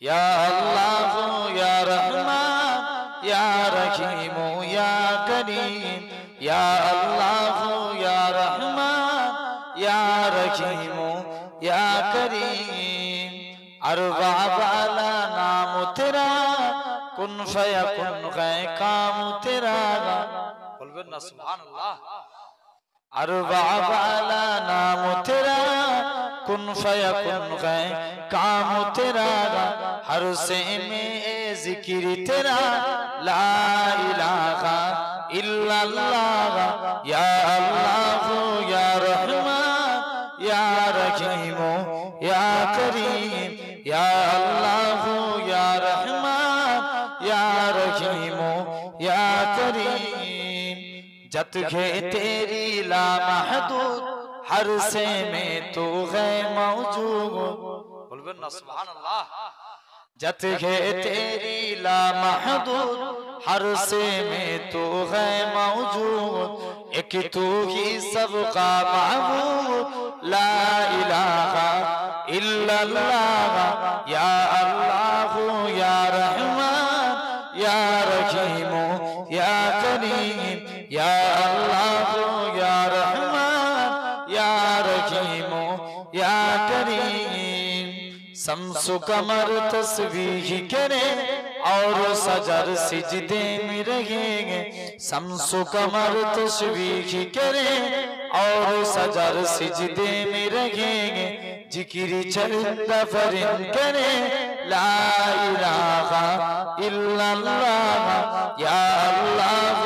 या अल्लाह या रहमान या रहीम या करीम, या अल्लाह या रहमान या रहीम या करीम। अरबा वाला नाम तेरा, कुन फयकुन है काम तेरा। बोलबेन ना सुभान अल्लाह। अरबा वाला नाम तेरा, कुन फयकुन है काम तेरा। हर से में जिक्र तेरा, ला इलाहा इल्लल्लाह। या अल्लाह या रहमान या रहीम या करीम, या अल्लाह या रहमान या रहीम या करीम। जत है तेरी ला महदूद, हर से में तू है मौजूद। बोलबेन ना सुभान अल्लाह। जत है तेरी ला महदूद, हर से में तू है मौजूद। एक तू ही सबका महबूब, ला इलाहा इल्लल्लाह। या अल्लाह या रहमान या रहीम या करीम, या अल्लाह या रहमान या रहीम या करीम। शम्सु कमर तस्बीह करे और सजर सिजदे में रहेंगे। शम्सु कमर तस्बीह करे और सजर सिजदे में रहेंगे। जिक्र चंद फरिंद करे, ला इलाहा इल्लल्लाह। या अल्लाह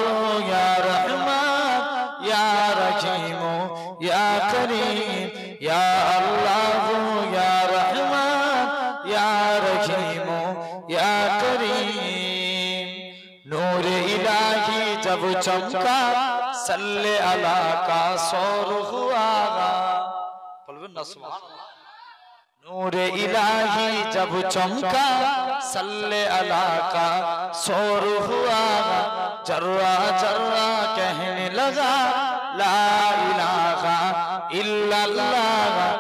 या रहमान या रहीम या करीम, या अल्लाह या रहमान या रहीम या करीम। नूर इलाही जब चमका, सल्ले अला का शोर हुआ। बोलबेन ना सुभान अल्लाह। नूर इलाही जब चमका, सल्ले अला का शोर हुआ। जर्रा जर्रा कहने लगा, ला इलाहा इल्लल्लाह।